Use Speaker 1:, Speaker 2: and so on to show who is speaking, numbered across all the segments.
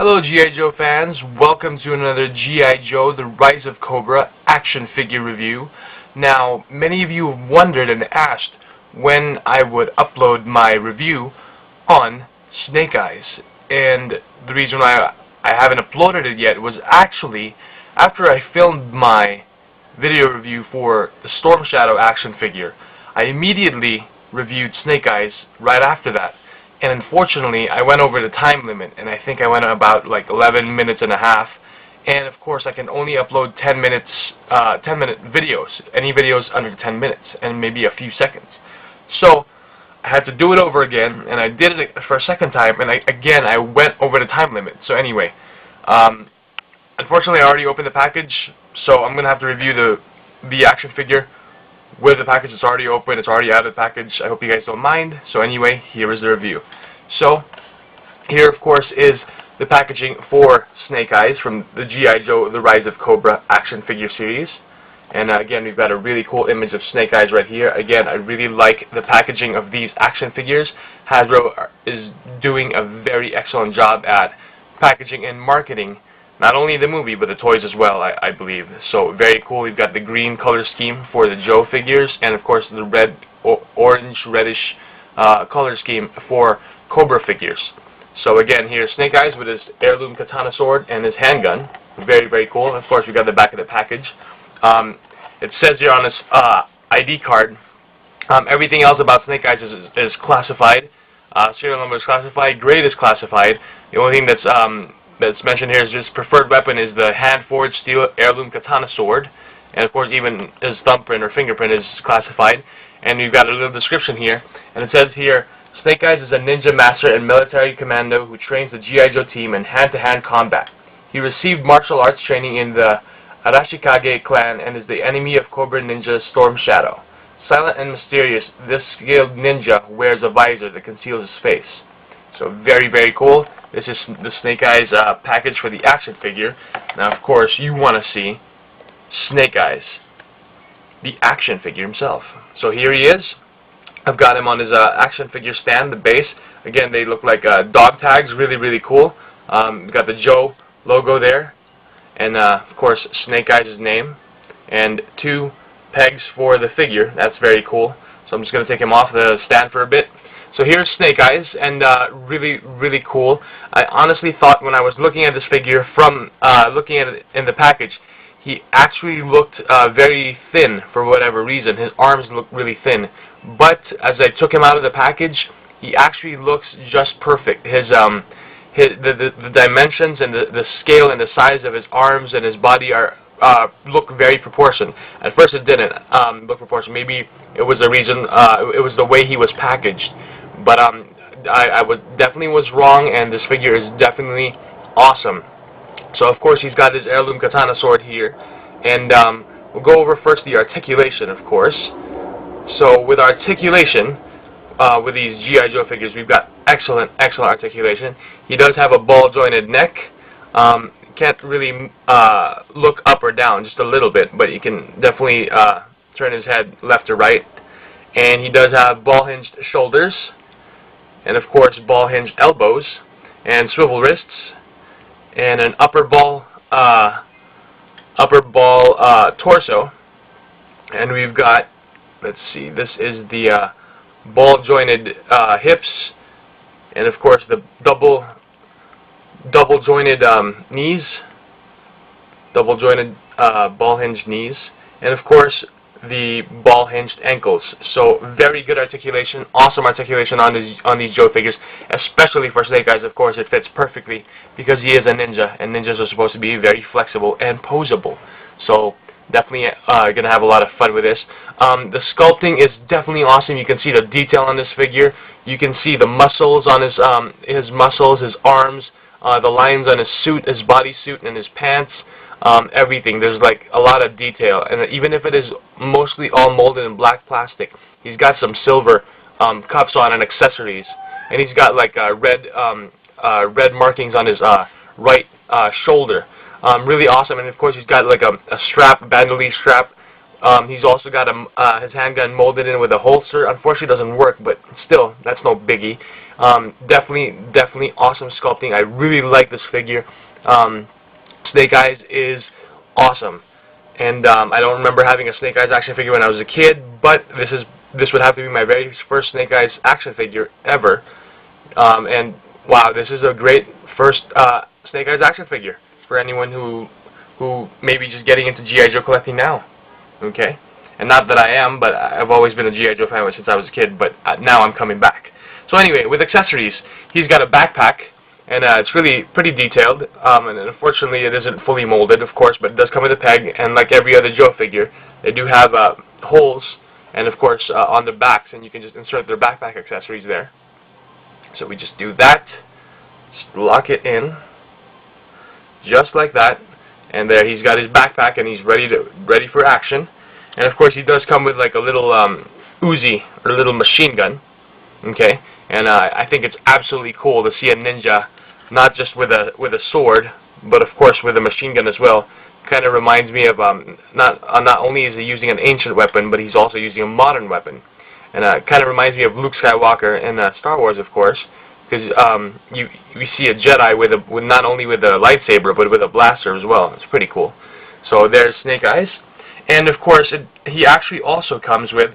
Speaker 1: Hello G.I. Joe fans, welcome to another G.I. Joe, The Rise of Cobra action figure review. Now, many of you have wondered and asked when I would upload my review on Snake Eyes. And the reason why I haven't uploaded it yet was actually after I filmed my video review for the Storm Shadow action figure. I immediately reviewed Snake Eyes right after that. And unfortunately, I went over the time limit, and I think I went about like 11 minutes and a half. And of course, I can only upload 10-minute videos, any videos under 10 minutes, and maybe a few seconds. So I had to do it over again, and I did it for a second time, and I went over the time limit. So anyway, unfortunately, I already opened the package, so I'm gonna have to review the action figure with the package. It's already open, it's already out of the package. I hope you guys don't mind. So anyway, here is the review. So here of course is the packaging for Snake Eyes from the G.I. Joe The Rise of Cobra action figure series. And again, we've got a really cool image of Snake Eyes right here. Again, I really like the packaging of these action figures. Hasbro is doing a very excellent job at packaging and marketing not only the movie, but the toys as well, I believe. So very cool. We've got the green color scheme for the Joe figures, and of course the red, orange, reddish color scheme for Cobra figures. So again, here's Snake Eyes with his heirloom katana sword and his handgun. Very, very cool. And of course, we got the back of the package. It says here on this ID card, everything else about Snake Eyes is classified. Serial number is classified. Grade is classified. The only thing that's mentioned here is his preferred weapon is the hand-forged steel heirloom katana sword, and of course even his thumbprint or fingerprint is classified. And we've got a little description here, and it says here, Snake Eyes is a ninja master and military commando who trains the G.I. Joe team in hand-to-hand combat. He received martial arts training in the Arashikage clan and is the enemy of Cobra Ninja Storm Shadow. Silent and mysterious, this skilled ninja wears a visor that conceals his face. So very, very cool. This is the Snake Eyes package for the action figure. Now, of course, you want to see Snake Eyes, the action figure himself. So here he is. I've got him on his action figure stand, the base. Again, they look like dog tags. Really, really cool. We've got the Joe logo there. And, of course, Snake Eyes' name. And 2 pegs for the figure. That's very cool. So I'm just going to take him off the stand for a bit. So here's Snake Eyes, and really, really cool. I honestly thought when I was looking at this figure from looking at it in the package, he actually looked very thin for whatever reason. His arms look really thin. But as I took him out of the package, he actually looks just perfect. The dimensions and the scale and the size of his arms and his body are look very proportioned. At first it didn't look proportioned. Maybe it was the reason, it was the way he was packaged. But I definitely was wrong, and this figure is definitely awesome. So of course he's got his heirloom katana sword here, and we'll go over first the articulation, of course. So with articulation, with these G.I. Joe figures, we've got excellent articulation. He does have a ball-jointed neck. Can't really look up or down, just a little bit, but you can definitely turn his head left or right. And he does have ball-hinged shoulders, and of course ball-hinged elbows, and swivel wrists, and an upper ball torso. And we've got, let's see, this is the ball-jointed hips, and of course the double-jointed knees, double-jointed ball-hinged knees, and of course the ball-hinged ankles. So very good articulation, awesome articulation on these Joe figures, especially for Snake Eyes. Of course, it fits perfectly because he is a ninja, and ninjas are supposed to be very flexible and posable. So definitely gonna have a lot of fun with this. The sculpting is definitely awesome. You can see the detail on this figure. You can see the muscles on his muscles, his arms, the lines on his suit, his bodysuit, and his pants. Everything. There's like a lot of detail, and even if it is mostly all molded in black plastic, he's got some silver cuffs on and accessories, and he's got like red markings on his right shoulder. Really awesome. And of course he's got like a strap, bandolier strap. He's also got his handgun molded in with a holster. Unfortunately it doesn't work, but still, that's no biggie. Definitely awesome sculpting. I really like this figure. Snake Eyes is awesome, and I don't remember having a Snake Eyes action figure when I was a kid, but this would have to be my very first Snake Eyes action figure ever. And wow, this is a great first Snake Eyes action figure for anyone who may be just getting into G.I. Joe collecting now. Okay, and not that I am, but I've always been a G.I. Joe fan since I was a kid, but now I'm coming back. So anyway, with accessories, he's got a backpack, and it's really pretty detailed, and unfortunately it isn't fully molded, of course, but it does come with a peg, and like every other Joe figure, they do have holes, and of course on the backs, and you can just insert their backpack accessories there. So we just do that, just lock it in, just like that, and there he's got his backpack, and he's ready for action. And of course he does come with like a little Uzi, or a little machine gun, okay? And I think it's absolutely cool to see a ninja not just with a sword, but of course with a machine gun as well. Kind of reminds me of not only is he using an ancient weapon, but he's also using a modern weapon. And kind of reminds me of Luke Skywalker in Star Wars, of course, because you see a Jedi with not only with a lightsaber, but with a blaster as well. It's pretty cool. So there's Snake Eyes, and of course he actually also comes with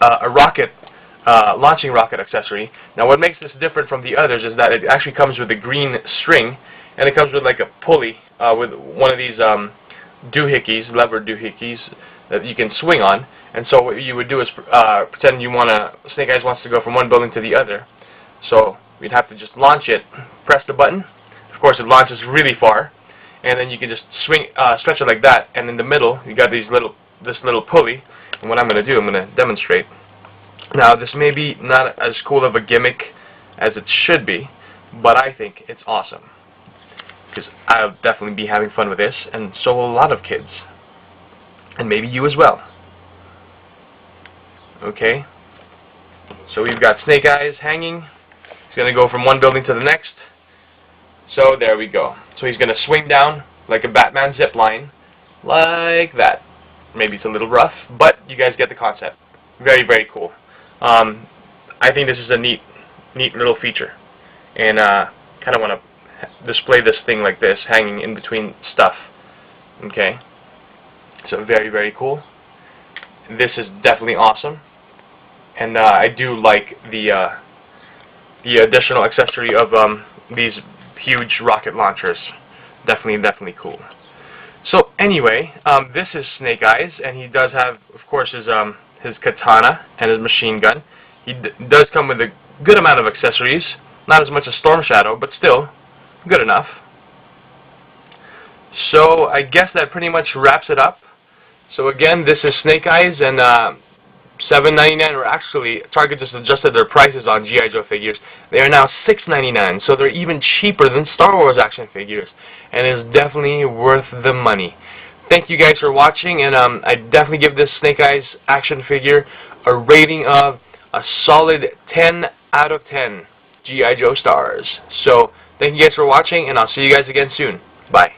Speaker 1: a rocket, launching rocket accessory. Now what makes this different from the others is that it actually comes with a green string, and it comes with like a pulley with one of these doohickeys, lever doohickeys that you can swing on. And so what you would do is pretend Snake Eyes wants to go from one building to the other. So we'd have to just launch it, press the button. Of course, it launches really far, and then you can just stretch it like that. And in the middle, you got this little pulley. And what I'm going to do, I'm going to demonstrate. Now, this may be not as cool of a gimmick as it should be, but I think it's awesome, because I'll definitely be having fun with this, and so will a lot of kids, and maybe you as well. Okay, so we've got Snake Eyes hanging. He's going to go from one building to the next. So there we go. So he's going to swing down like a Batman zip line, like that. Maybe it's a little rough, but you guys get the concept. Very cool. I think this is a neat little feature, and kind of want to display this thing like this, hanging in between stuff. Okay, so very cool. This is definitely awesome, and I do like the additional accessory of these huge rocket launchers. Definitely cool. So anyway, this is Snake Eyes, and he does have, of course, his katana and his machine gun. He does come with a good amount of accessories, not as much as Storm Shadow, but still good enough. So I guess that pretty much wraps it up. So again, this is Snake Eyes, and $7.99, or actually Target just adjusted their prices on G.I. Joe figures. They are now $6.99, so they're even cheaper than Star Wars action figures, and it's definitely worth the money. Thank you guys for watching, and I definitely give this Snake Eyes action figure a rating of a solid 10 out of 10 G.I. Joe stars. So thank you guys for watching, and I'll see you guys again soon. Bye.